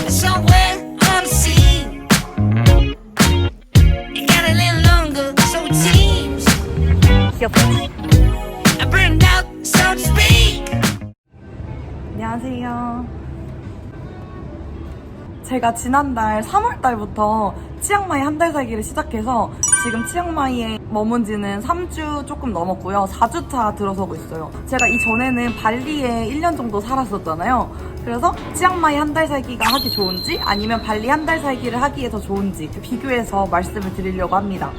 somewhere unseen. It got a little longer, so it seems. I burned out, so to speak. 안녕하세요. 제가 지난달 3월달부터 치앙마이 한 달 살기를 시작해서 지금 치앙마이에 머문 지는 3주 조금 넘었고요. 4주차 들어서고 있어요. 제가 이전에는 발리에 1년 정도 살았었잖아요. 그래서 치앙마이 한 달 살기가 하기 좋은지 아니면 발리 한 달 살기를 하기에 더 좋은지 비교해서 말씀을 드리려고 합니다.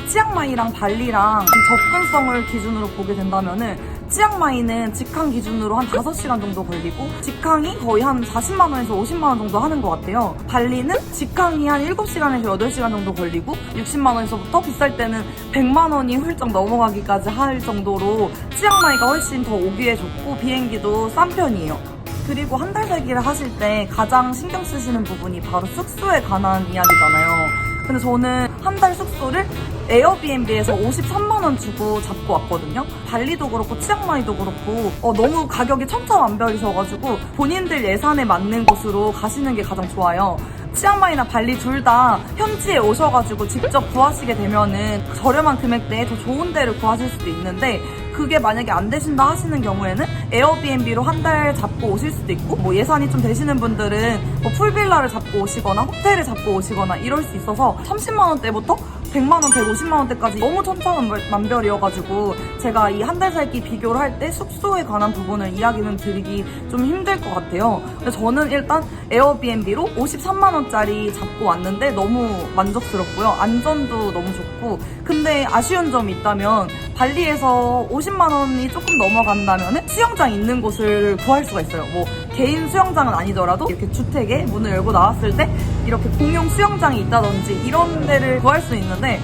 치앙마이랑 발리랑 접근성을 기준으로 보게 된다면은 치앙마이는 직항 기준으로 한 5시간 정도 걸리고 직항이 거의 한 40만원에서 50만원 정도 하는 것 같아요. 발리는 직항이 한 7시간에서 8시간 정도 걸리고 60만원에서부터 비쌀 때는 100만원이 훌쩍 넘어가기까지 할 정도로 치앙마이가 훨씬 더 오기에 좋고 비행기도 싼 편이에요. 그리고 한 달 살기를 하실 때 가장 신경 쓰시는 부분이 바로 숙소에 관한 이야기잖아요. 근데 저는 한 달 숙소를 에어비앤비에서 53만원 주고 잡고 왔거든요. 발리도 그렇고 치앙마이도 그렇고 너무 가격이 천차만별이셔가지고 본인들 예산에 맞는 곳으로 가시는 게 가장 좋아요. 치앙마이나 발리 둘 다 현지에 오셔가지고 직접 구하시게 되면은 저렴한 금액대에 더 좋은 데를 구하실 수도 있는데 그게 만약에 안 되신다 하시는 경우에는 에어비앤비로 한 달 잡고 오실 수도 있고 뭐 예산이 좀 되시는 분들은 뭐 풀빌라를 잡고 오시거나 호텔을 잡고 오시거나 이럴 수 있어서 30만원대부터 100만원, 150만원대까지 너무 천차만별이어가지고 제가 이 한 달 살기 비교를 할 때 숙소에 관한 부분을 이야기는 드리기 좀 힘들 것 같아요. 근데 저는 일단 에어비앤비로 53만원짜리 잡고 왔는데 너무 만족스럽고요. 안전도 너무 좋고 근데 아쉬운 점이 있다면 발리에서 50만원이 조금 넘어간다면 수영장 있는 곳을 구할 수가 있어요. 뭐 개인 수영장은 아니더라도 이렇게 주택에 문을 열고 나왔을 때 이렇게 공용 수영장이 있다든지 이런 데를 구할 수 있는데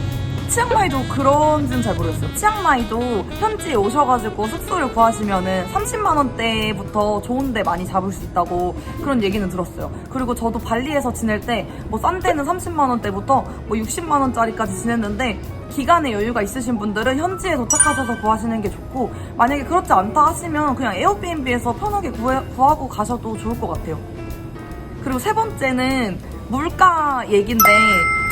치앙마이도 그런지는 잘 모르겠어요. 치앙마이도 현지에 오셔가지고 숙소를 구하시면은 30만원대부터 좋은 데 많이 잡을 수 있다고 그런 얘기는 들었어요. 그리고 저도 발리에서 지낼 때 뭐 싼 데는 30만원대부터 뭐 60만원짜리까지 지냈는데 기간에 여유가 있으신 분들은 현지에 도착하셔서 구하시는 게 좋고 만약에 그렇지 않다 하시면 그냥 에어비앤비에서 편하게 구하고 가셔도 좋을 것 같아요. 그리고 세 번째는 물가 얘기인데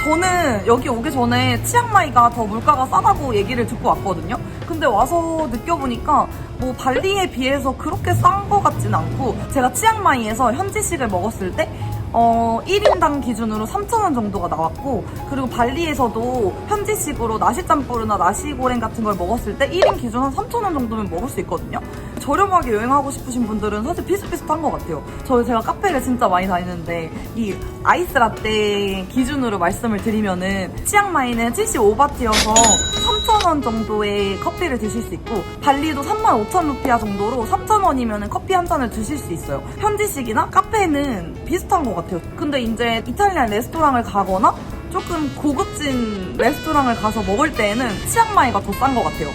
저는 여기 오기 전에 치앙마이가 더 물가가 싸다고 얘기를 듣고 왔거든요. 근데 와서 느껴보니까 뭐 발리에 비해서 그렇게 싼 것 같지는 않고 제가 치앙마이에서 현지식을 먹었을 때 1인당 기준으로 3,000원 정도가 나왔고 그리고 발리에서도 현지식으로 나시짬뿌르나 나시고랭 같은 걸 먹었을 때 1인 기준 한 3,000원 정도면 먹을 수 있거든요. 저렴하게 여행하고 싶으신 분들은 사실 비슷비슷한 것 같아요. 제가 카페를 진짜 많이 다니는데 이 아이스 라떼 기준으로 말씀을 드리면은 치앙마이는 75바트여서 3,000원 정도의 커피를 드실 수 있고 발리도 35,000루피아 정도로 3,000원이면 커피 한 잔을 드실 수 있어요. 현지식이나 카페는 비슷한 것 같아요. 근데 이제 이탈리안 레스토랑을 가거나 조금 고급진 레스토랑을 가서 먹을 때에는 치앙마이가 더 싼 것 같아요.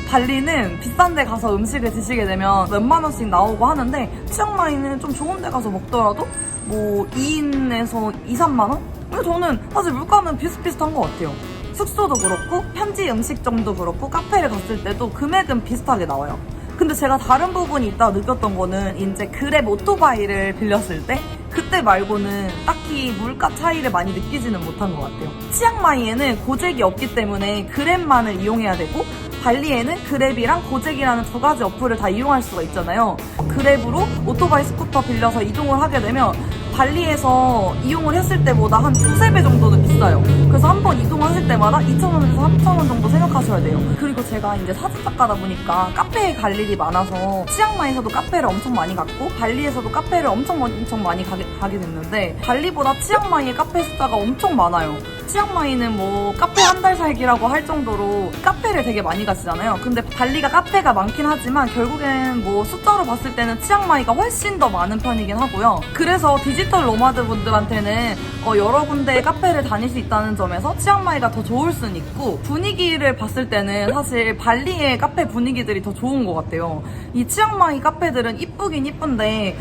발리는 비싼 데 가서 음식을 드시게 되면 몇만 원씩 나오고 하는데 치앙마이는 좀 좋은 데 가서 먹더라도 뭐 2인에서 2, 3만 원? 근데 저는 사실 물가는 비슷비슷한 것 같아요. 숙소도 그렇고 현지 음식점도 그렇고 카페를 갔을 때도 금액은 비슷하게 나와요. 근데 제가 다른 부분이 있다고 느꼈던 거는 이제 그랩 오토바이를 빌렸을 때 그때 말고는 딱히 물가 차이를 많이 느끼지는 못한 것 같아요. 치앙마이에는 고잭이 없기 때문에 그랩만을 이용해야 되고 발리에는 그랩이랑 고잭이라는 두 가지 어플을 다 이용할 수가 있잖아요. 그랩으로 오토바이 스쿠터 빌려서 이동을 하게 되면 발리에서 이용을 했을 때보다 한 2~3배 정도는 비싸요. 그래서 한 번 이동하실 때마다 2,000원에서 3,000원 정도 생각하셔야 돼요. 그리고 제가 이제 사진작가다 보니까 카페에 갈 일이 많아서 치앙마이에서도 카페를 엄청 많이 갔고 발리에서도 카페를 엄청 많이 가게 됐는데 발리보다 치앙마이의 카페 숫자가 엄청 많아요. 치앙마이는 뭐 카페 한 달 살기라고 할 정도로 카페를 되게 많이 가시잖아요. 근데 발리가 카페가 많긴 하지만 결국엔 뭐 숫자로 봤을 때는 치앙마이가 훨씬 더 많은 편이긴 하고요. 그래서 디지털 노마드 분들한테는 여러 군데 카페를 다닐 수 있다는 점에서 치앙마이가 더 좋을 수는 있고 분위기를 봤을 때는 사실 발리의 카페 분위기들이 더 좋은 것 같아요. 이 치앙마이 카페들은 이쁘긴 이쁜데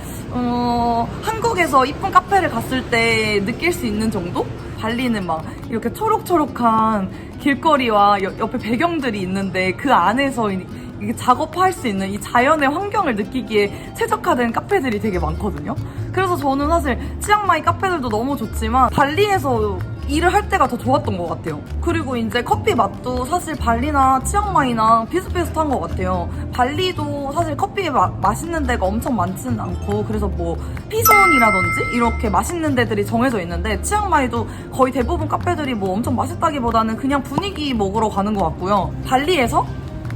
한국에서 이쁜 카페를 갔을 때 느낄 수 있는 정도? 발리는 막 이렇게 초록초록한 길거리와 옆에 배경들이 있는데 그 안에서 이게 작업할 수 있는 이 자연의 환경을 느끼기에 최적화된 카페들이 되게 많거든요. 그래서 저는 사실 치앙마이 카페들도 너무 좋지만 발리에서 일을 할 때가 더 좋았던 것 같아요. 그리고 이제 커피 맛도 사실 발리나 치앙마이랑 비슷비슷한 것 같아요. 발리도 사실 커피 맛있는 데가 엄청 많지는 않고, 그래서 뭐 피손이라든지 이렇게 맛있는 데들이 정해져 있는데, 치앙마이도 거의 대부분 카페들이 뭐 엄청 맛있다기보다는 그냥 분위기 먹으러 가는 것 같고요. 발리에서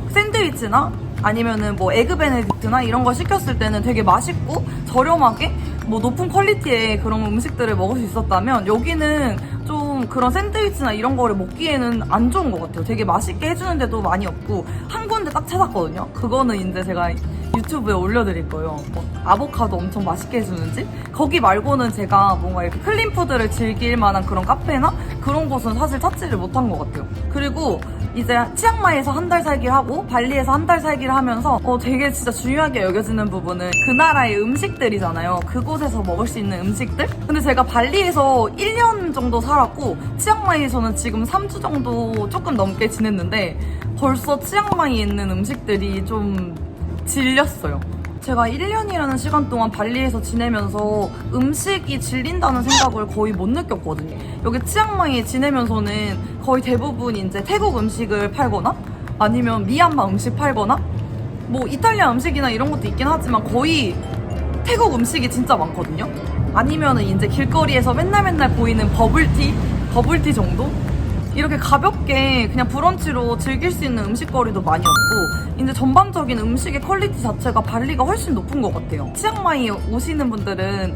샌드위치나 아니면은 뭐 에그 베네딕트나 이런 거 시켰을 때는 되게 맛있고 저렴하게 뭐 높은 퀄리티의 그런 음식들을 먹을 수 있었다면, 여기는 좀 그런 샌드위치나 이런 거를 먹기에는 안 좋은 것 같아요. 되게 맛있게 해주는 데도 많이 없고, 한 군데 딱 찾았거든요. 그거는 이제 제가 유튜브에 올려드릴 거예요. 뭐 아보카도 엄청 맛있게 해주는지. 거기 말고는 제가 뭔가 이렇게 클린푸드를 즐길 만한 그런 카페나 그런 곳은 사실 찾지를 못한 것 같아요. 그리고 이제 치앙마이에서 한 달 살기를 하고 발리에서 한 달 살기를 하면서 되게 진짜 중요하게 여겨지는 부분은 그 나라의 음식들이잖아요. 그곳에서 먹을 수 있는 음식들? 근데 제가 발리에서 1년 정도 살았고 치앙마이에서는 지금 3주 정도 조금 넘게 지냈는데, 벌써 치앙마이에 있는 음식들이 좀 질렸어요. 제가 1년이라는 시간 동안 발리에서 지내면서 음식이 질린다는 생각을 거의 못 느꼈거든요. 여기 치앙마이에 지내면서는 거의 대부분 이제 태국 음식을 팔거나 아니면 미얀마 음식 팔거나 뭐 이탈리아 음식이나 이런 것도 있긴 하지만 거의 태국 음식이 진짜 많거든요. 아니면은 이제 길거리에서 맨날 보이는 버블티 정도? 이렇게 가볍게 그냥 브런치로 즐길 수 있는 음식거리도 많이 없고, 이제 전반적인 음식의 퀄리티 자체가 발리가 훨씬 높은 것 같아요. 치앙마이에 오시는 분들은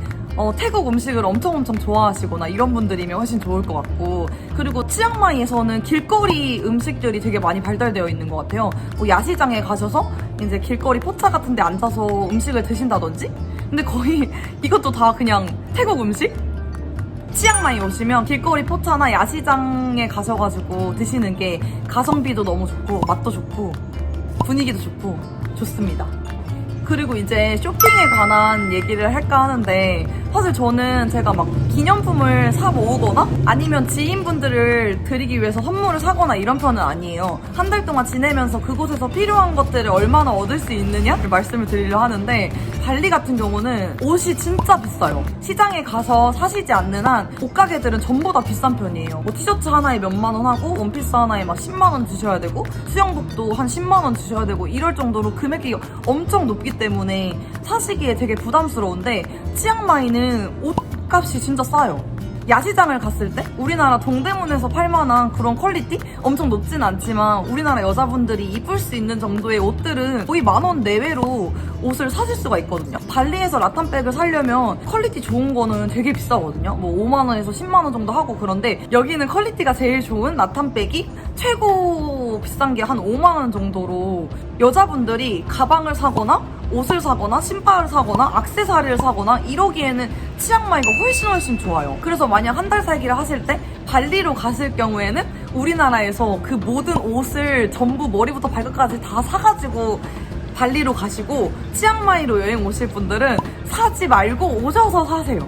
태국 음식을 엄청 좋아하시거나 이런 분들이면 훨씬 좋을 것 같고, 그리고 치앙마이에서는 길거리 음식들이 되게 많이 발달되어 있는 것 같아요. 뭐 야시장에 가셔서 이제 길거리 포차 같은 데 앉아서 음식을 드신다든지. 근데 거의 이것도 다 그냥 태국 음식? 치앙마이 오시면 길거리 포차나 야시장에 가셔가지고 드시는 게 가성비도 너무 좋고 맛도 좋고 분위기도 좋고 좋습니다. 그리고 이제 쇼핑에 관한 얘기를 할까 하는데, 사실 저는 제가 막 기념품을 사 모으거나 아니면 지인분들을 드리기 위해서 선물을 사거나 이런 편은 아니에요. 한 달 동안 지내면서 그곳에서 필요한 것들을 얼마나 얻을 수 있느냐를 말씀을 드리려 하는데, 발리 같은 경우는 옷이 진짜 비싸요. 시장에 가서 사시지 않는 한 옷가게들은 전부 다 비싼 편이에요. 뭐 티셔츠 하나에 몇만 원 하고 원피스 하나에 막 10만 원 주셔야 되고 수영복도 한 10만 원 주셔야 되고 이럴 정도로 금액이 엄청 높기 때문에 사시기에 되게 부담스러운데, 치앙마이는 옷값이 진짜 싸요. 야시장을 갔을 때 우리나라 동대문에서 팔만한 그런 퀄리티? 엄청 높진 않지만 우리나라 여자분들이 입을 수 있는 정도의 옷들은 거의 10,000원 내외로 옷을 사실 수가 있거든요. 발리에서 라탄백을 사려면 퀄리티 좋은 거는 되게 비싸거든요. 뭐 5만 원에서 10만 원 정도 하고, 그런데 여기는 퀄리티가 제일 좋은 라탄백이 최고 비싼 게 한 5만 원 정도로 여자분들이 가방을 사거나 옷을 사거나 신발을 사거나 액세서리를 사거나 이러기에는 치앙마이가 훨씬 좋아요. 그래서 만약 한 달 살기를 하실 때 발리로 가실 경우에는 우리나라에서 그 모든 옷을 전부 머리부터 발끝까지 다 사가지고 발리로 가시고, 치앙마이로 여행 오실 분들은 사지 말고 오셔서 사세요.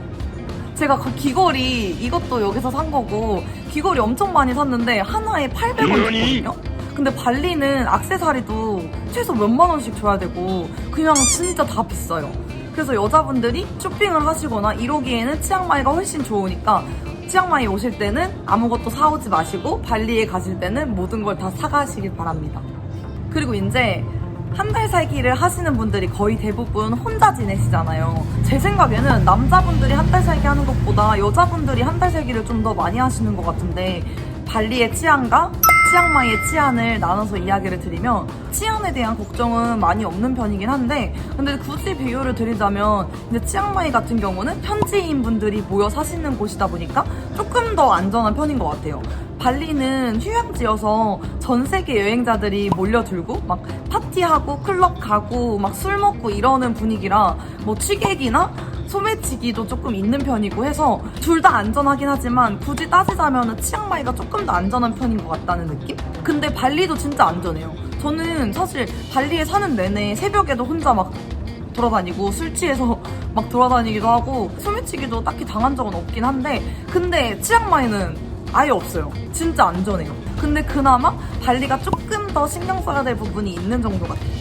제가 그 귀걸이 이것도 여기서 산 거고, 귀걸이 엄청 많이 샀는데 하나에 800원이거든요. 근데 발리는 액세서리도 최소 몇만 원씩 줘야 되고 그냥 진짜 다 비싸요. 그래서 여자분들이 쇼핑을 하시거나 이러기에는 치앙마이가 훨씬 좋으니까 치앙마이 오실 때는 아무것도 사오지 마시고 발리에 가실 때는 모든 걸 다 사가시길 바랍니다. 그리고 이제 한 달 살기를 하시는 분들이 거의 대부분 혼자 지내시잖아요. 제 생각에는 남자분들이 한 달 살기 하는 것보다 여자분들이 한 달 살기를 좀 더 많이 하시는 것 같은데, 발리의 치안과 치앙마이의 치안을 나눠서 이야기를 드리면 치안에 대한 걱정은 많이 없는 편이긴 한데, 근데 굳이 비교를 드리자면 이제 치앙마이 같은 경우는 현지인 분들이 모여 사시는 곳이다 보니까 조금 더 안전한 편인 것 같아요. 발리는 휴양지여서 전 세계 여행자들이 몰려들고 막 파티하고 클럽 가고 막 술 먹고 이러는 분위기라 뭐 취객이나 소매치기도 조금 있는 편이고 해서 둘 다 안전하긴 하지만 굳이 따지자면 치앙마이가 조금 더 안전한 편인 것 같다는 느낌? 근데 발리도 진짜 안전해요. 저는 사실 발리에 사는 내내 새벽에도 혼자 막 돌아다니고 술 취해서 막 돌아다니기도 하고 소매치기도 딱히 당한 적은 없긴 한데, 근데 치앙마이는 아예 없어요. 진짜 안전해요. 근데 그나마 발리가 조금 더 신경 써야 될 부분이 있는 정도 같아요.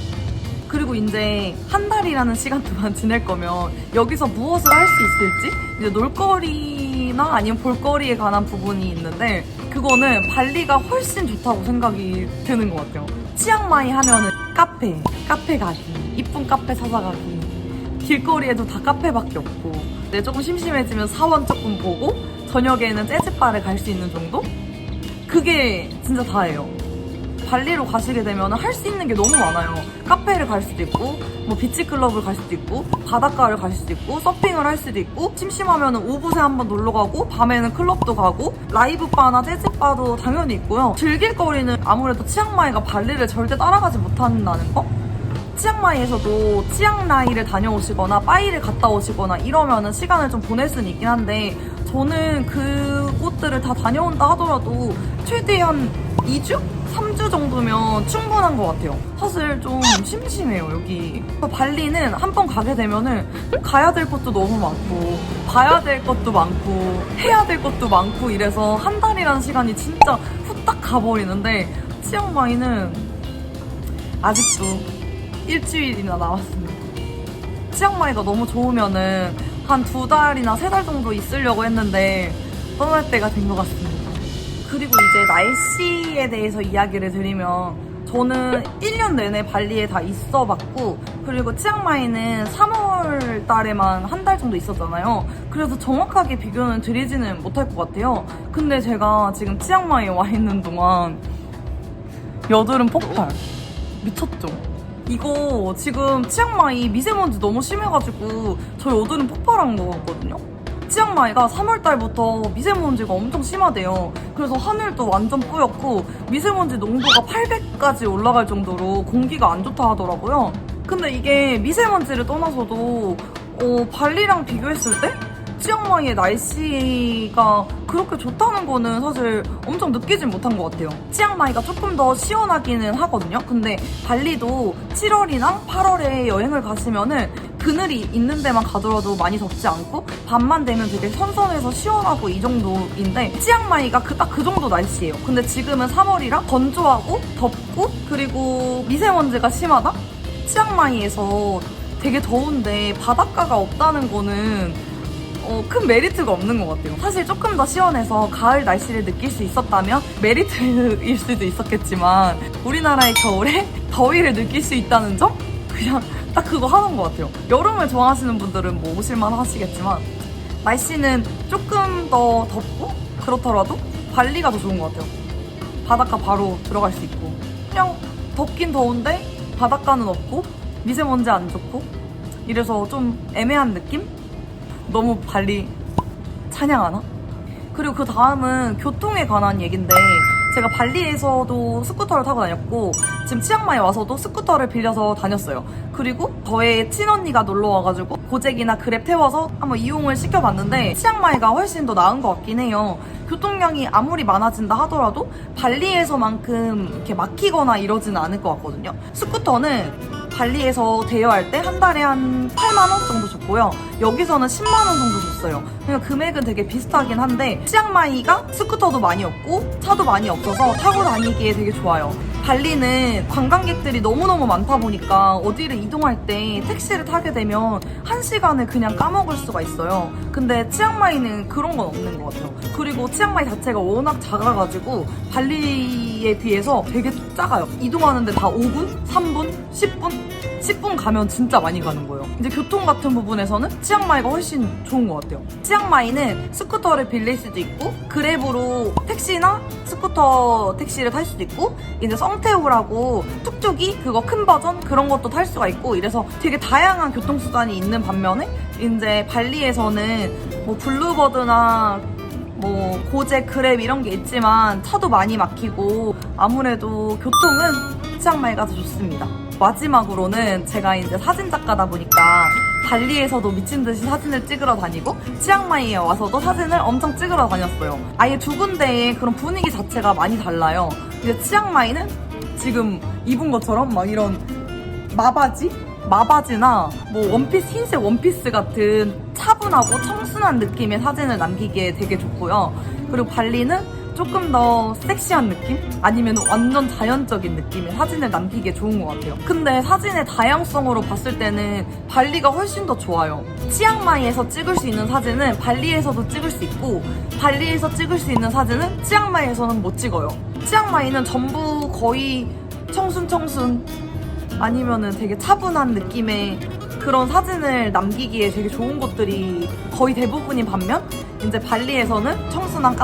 그리고 이제 한 달이라는 시간 동안 지낼 거면 여기서 무엇을 할 수 있을지 이제 놀거리나 아니면 볼거리에 관한 부분이 있는데 그거는 발리가 훨씬 좋다고 생각이 드는 것 같아요. 치앙마이 하면은 카페 가기, 이쁜 카페 찾아가기, 길거리에도 다 카페밖에 없고 조금 심심해지면 사원 조금 보고 저녁에는 재즈바를 갈 수 있는 정도? 그게 진짜 다예요. 발리로 가시게 되면 할 수 있는 게 너무 많아요. 카페를 갈 수도 있고, 뭐 비치클럽을 갈 수도 있고, 바닷가를 갈 수도 있고, 서핑을 할 수도 있고, 심심하면 오붓에 한번 놀러 가고, 밤에는 클럽도 가고, 라이브 바나 재즈 바도 당연히 있고요. 즐길 거리는 아무래도 치앙마이가 발리를 절대 따라가지 못한다는 거? 치앙마이에서도 치앙라이를 다녀오시거나 빠이를 갔다 오시거나 이러면은 시간을 좀 보낼 수는 있긴 한데 저는 그 곳들을 다 다녀온다 하더라도 최대한 2주? 3주 정도면 충분한 것 같아요. 사실 좀 심심해요, 여기. 발리는 한 번 가게 되면은 가야 될 것도 너무 많고, 봐야 될 것도 많고, 해야 될 것도 많고 이래서 한 달이라는 시간이 진짜 후딱 가버리는데 치앙마이는 아직도 일주일이나 남았습니다. 치앙마이가 너무 좋으면은 한 2달이나 3달 정도 있으려고 했는데 떠날 때가 된 것 같습니다. 그리고 이제 날씨에 대해서 이야기를 드리면 저는 1년 내내 발리에 다 있어봤고 그리고 치앙마이는 3월 달에만 한 달 정도 있었잖아요. 그래서 정확하게 비교는 드리지는 못할 것 같아요. 근데 제가 지금 치앙마이에 와 있는 동안 여드름 폭발 미쳤죠? 이거 지금 치앙마이 미세먼지 너무 심해가지고 저 여드름 폭발한 거 같거든요? 치앙마이가 3월달부터 미세먼지가 엄청 심하대요. 그래서 하늘도 완전 뿌옇고 미세먼지 농도가 800까지 올라갈 정도로 공기가 안 좋다 하더라고요. 근데 이게 미세먼지를 떠나서도 발리랑 비교했을 때 치앙마이의 날씨가 그렇게 좋다는 거는 사실 엄청 느끼진 못한 것 같아요. 치앙마이가 조금 더 시원하기는 하거든요. 근데 발리도 7월이나 8월에 여행을 가시면은 그늘이 있는 데만 가더라도 많이 덥지 않고 밤만 되면 되게 선선해서 시원하고 이 정도인데 치앙마이가 딱 그 정도 날씨예요. 근데 지금은 3월이라 건조하고 덥고 그리고 미세먼지가 심하다? 치앙마이에서 되게 더운데 바닷가가 없다는 거는 큰 메리트가 없는 것 같아요. 사실 조금 더 시원해서 가을 날씨를 느낄 수 있었다면 메리트일 수도 있었겠지만 우리나라의 겨울에 더위를 느낄 수 있다는 점? 그냥 딱 그거 하는 것 같아요. 여름을 좋아하시는 분들은 뭐 오실만 하시겠지만 날씨는 조금 더 덥고 그렇더라도 발리가 더 좋은 것 같아요. 바닷가 바로 들어갈 수 있고 그냥 덥긴 더운데 바닷가는 없고 미세먼지 안 좋고 이래서 좀 애매한 느낌? 너무 발리 찬양하나? 그리고 그 다음은 교통에 관한 얘기인데 제가 발리에서도 스쿠터를 타고 다녔고 지금 치앙마이 와서도 스쿠터를 빌려서 다녔어요. 그리고 저의 친언니가 놀러 와가지고 고잭이나 그랩 태워서 한번 이용을 시켜봤는데 치앙마이가 훨씬 더 나은 것 같긴 해요. 교통량이 아무리 많아진다 하더라도 발리에서만큼 이렇게 막히거나 이러지는 않을 것 같거든요. 스쿠터는 발리에서 대여할 때 한 달에 한 8만 원 정도 줬고요. 여기서는 10만 원 정도 줬어요. 그러니까 금액은 되게 비슷하긴 한데 치앙마이가 스쿠터도 많이 없고 차도 많이 없어서 타고 다니기에 되게 좋아요. 발리는 관광객들이 너무너무 많다 보니까 어디를 이동할 때 택시를 타게 되면 1시간을 그냥 까먹을 수가 있어요. 근데 치앙마이는 그런 건 없는 것 같아요. 그리고 치앙마이 자체가 워낙 작아가지고 발리에 비해서 되게 작아요. 이동하는데 다 5분? 3분? 10분? 10분 가면 진짜 많이 가는 거예요. 이제 교통 같은 부분에서는 치앙마이가 훨씬 좋은 것 같아요. 치앙마이는 스쿠터를 빌릴 수도 있고 그랩으로 택시나 스쿠터 택시를 탈 수도 있고 이제 성태우라고 툭툭이 그거 큰 버전 그런 것도 탈 수가 있고 이래서 되게 다양한 교통수단이 있는 반면에 이제 발리에서는 뭐 블루버드나 뭐 고잭, 그랩 이런 게 있지만 차도 많이 막히고 아무래도 교통은 치앙마이가 더 좋습니다. 마지막으로는 제가 이제 사진작가다 보니까 발리에서도 미친 듯이 사진을 찍으러 다니고 치앙마이에 와서도 사진을 엄청 찍으러 다녔어요. 아예 두 군데의 그런 분위기 자체가 많이 달라요. 이제 치앙마이는 지금 입은 것처럼 막 이런 마바지나 뭐 원피스, 흰색 원피스 같은 차분하고 청순한 느낌의 사진을 남기기에 되게 좋고요. 그리고 발리는 조금 더 섹시한 느낌? 아니면 완전 자연적인 느낌의 사진을 남기기에 좋은 것 같아요. 근데 사진의 다양성으로 봤을 때는 발리가 훨씬 더 좋아요. 치앙마이에서 찍을 수 있는 사진은 발리에서도 찍을 수 있고, 발리에서 찍을 수 있는 사진은 치앙마이에서는 못 찍어요. 치앙마이는 전부 거의 청순 아니면은 되게 차분한 느낌의 그런 사진을 남기기에 되게 좋은 곳들이 거의 대부분인 반면, 이제 발리에서는 청순한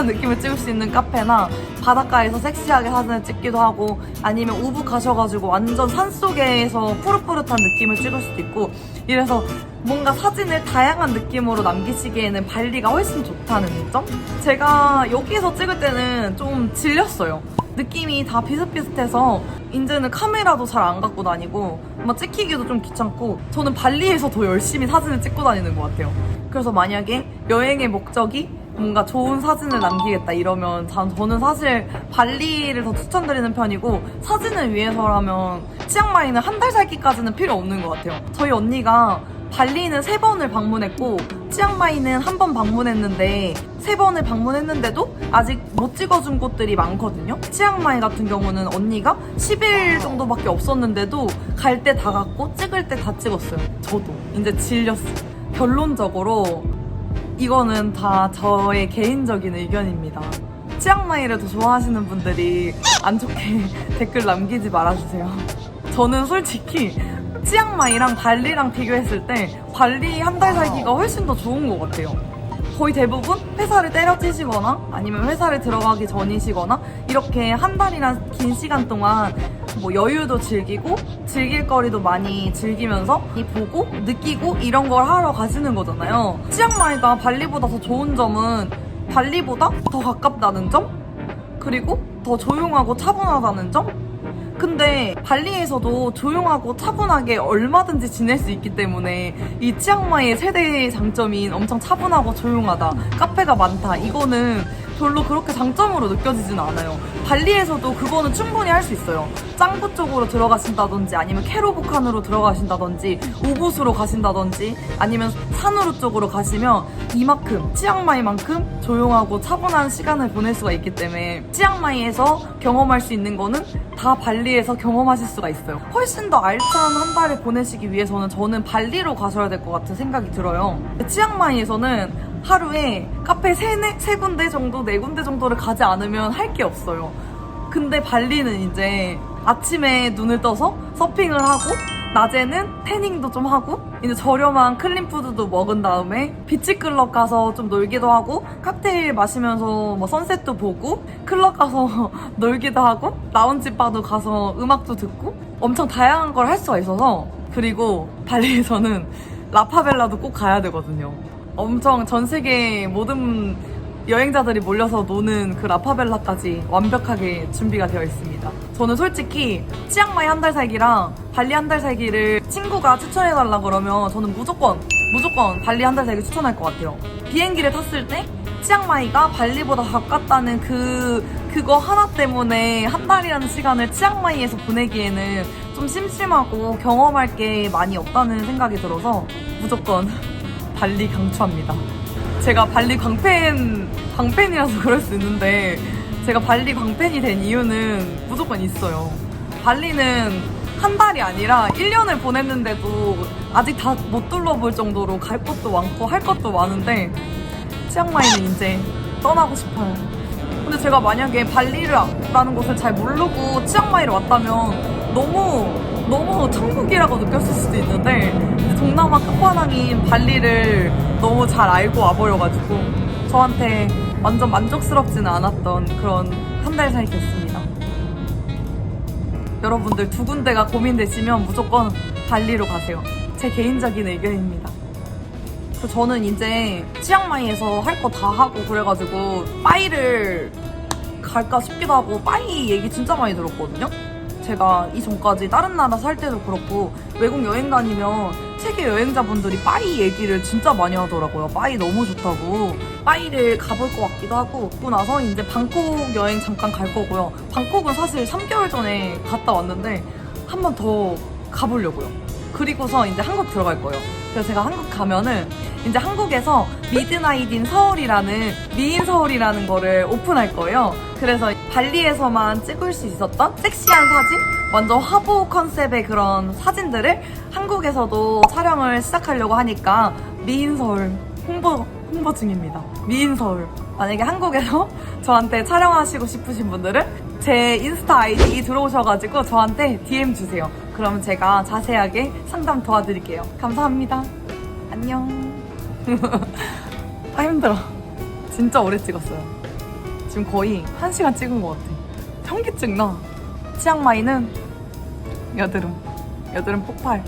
느낌을 찍을 수 있는 카페나 바닷가에서 섹시하게 사진을 찍기도 하고, 아니면 우붓 가셔가지고 완전 산속에서 푸릇푸릇한 느낌을 찍을 수도 있고, 이래서 뭔가 사진을 다양한 느낌으로 남기시기에는 발리가 훨씬 좋다는 점? 제가 여기에서 찍을 때는 좀 질렸어요. 느낌이 다 비슷비슷해서 이제는 카메라도 잘 안 갖고 다니고 막 찍히기도 좀 귀찮고, 저는 발리에서 더 열심히 사진을 찍고 다니는 것 같아요. 그래서 만약에 여행의 목적이 뭔가 좋은 사진을 남기겠다 이러면 저는 사실 발리를 더 추천드리는 편이고, 사진을 위해서라면 치앙마이는 한 달 살기까지는 필요 없는 것 같아요. 저희 언니가 발리는 3번을 방문했고 치앙마이는 1번 방문했는데, 3번을 방문했는데도 아직 못 찍어준 곳들이 많거든요. 치앙마이 같은 경우는 언니가 10일 정도밖에 없었는데도 갈 때 다 갔고 찍을 때 다 찍었어요. 저도 이제 질렸어요. 결론적으로 이거는 다 저의 개인적인 의견입니다. 치앙마이를 더 좋아하시는 분들이 안 좋게 댓글 남기지 말아주세요. 저는 솔직히 치앙마이랑 발리랑 비교했을 때 발리 한 달 살기가 훨씬 더 좋은 것 같아요. 거의 대부분 회사를 때려치시거나 아니면 회사를 들어가기 전이시거나 이렇게 한 달이란 긴 시간 동안 뭐 여유도 즐기고 즐길 거리도 많이 즐기면서 보고 느끼고 이런 걸 하러 가시는 거잖아요. 치앙마이가 발리보다 더 좋은 점은 발리보다 더 가깝다는 점? 그리고 더 조용하고 차분하다는 점? 근데 발리에서도 조용하고 차분하게 얼마든지 지낼 수 있기 때문에 이 치앙마이의 최대 장점인 엄청 차분하고 조용하다, 카페가 많다, 이거는 별로 그렇게 장점으로 느껴지진 않아요. 발리에서도 그거는 충분히 할 수 있어요. 짱구 쪽으로 들어가신다든지 아니면 캐로부칸으로 들어가신다든지 우붓으로 가신다든지 아니면 사누르 쪽으로 가시면 이만큼 치앙마이만큼 조용하고 차분한 시간을 보낼 수가 있기 때문에 치앙마이에서 경험할 수 있는 거는 다 발리에서 경험하실 수가 있어요. 훨씬 더 알찬 한 달을 보내시기 위해서는 저는 발리로 가셔야 될 것 같은 생각이 들어요. 치앙마이에서는 하루에 카페 3군데 정도, 4군데 정도를 가지 않으면 할 게 없어요. 근데 발리는 이제 아침에 눈을 떠서 서핑을 하고, 낮에는 태닝도 좀 하고, 이제 저렴한 클린푸드도 먹은 다음에 비치클럽 가서 좀 놀기도 하고, 칵테일 마시면서 뭐 선셋도 보고, 클럽 가서 놀기도 하고, 라운지 바도 가서 음악도 듣고, 엄청 다양한 걸 할 수가 있어서. 그리고 발리에서는 라파벨라도 꼭 가야 되거든요. 엄청 전 세계 모든 여행자들이 몰려서 노는 그 라파벨라까지 완벽하게 준비가 되어 있습니다. 저는 솔직히 치앙마이 한 달 살기랑 발리 한 달 살기를 친구가 추천해달라 그러면 저는 무조건 발리 한 달 살기 추천할 것 같아요. 비행기를 탔을 때 치앙마이가 발리보다 가깝다는 그거 하나 때문에 한 달이라는 시간을 치앙마이에서 보내기에는 좀 심심하고 경험할 게 많이 없다는 생각이 들어서 무조건 발리 강추합니다. 제가 발리 광팬이라서 그럴 수 있는데, 제가 발리 광팬이 된 이유는 무조건 있어요. 발리는 한 달이 아니라 1년을 보냈는데도 아직 다 못 둘러볼 정도로 갈 곳도 많고 할 것도 많은데, 치앙마이는 이제 떠나고 싶어요. 근데 제가 만약에 발리라는 곳을 잘 모르고 치앙마이를 왔다면 너무 천국이라고 느꼈을 수도 있는데, 동남아 끝판왕인 발리를 너무 잘 알고 와버려가지고 저한테 완전 만족스럽지는 않았던 그런 한 달 살기였습니다. 여러분들 2군데가 고민되시면 무조건 발리로 가세요. 제 개인적인 의견입니다. 저는 이제 치앙마이에서 할 거 다 하고 그래가지고 빠이를 갈까 싶기도 하고, 빠이 얘기 진짜 많이 들었거든요. 제가 이전까지 다른 나라 살 때도 그렇고 외국 여행 다니면 세계 여행자분들이 빠이 얘기를 진짜 많이 하더라고요. 빠이 너무 좋다고. 빠이를 가볼 것 같기도 하고, 그러고 나서 이제 방콕 여행 잠깐 갈 거고요. 방콕은 사실 3개월 전에 갔다 왔는데 한 번 더 가보려고요. 그리고서 이제 한국 들어갈 거예요. 그래서 제가 한국 가면은 이제 한국에서 미드나잇인 서울이라는 미인 서울이라는 거를 오픈할 거예요. 그래서 발리에서만 찍을 수 있었던 섹시한 사진, 완전 화보 컨셉의 그런 사진들을 한국에서도 촬영을 시작하려고 하니까 미인 서울 홍보 중입니다. 미인 서울. 만약에 한국에서 저한테 촬영하시고 싶으신 분들은 제 인스타 아이디 들어오셔가지고 저한테 DM 주세요. 그러면 제가 자세하게 상담 도와드릴게요. 감사합니다. 안녕. 아 힘들어. 진짜 오래 찍었어요. 지금 거의 1시간 찍은 것 같아. 현기증 나. 치앙마이는 여드름 폭발.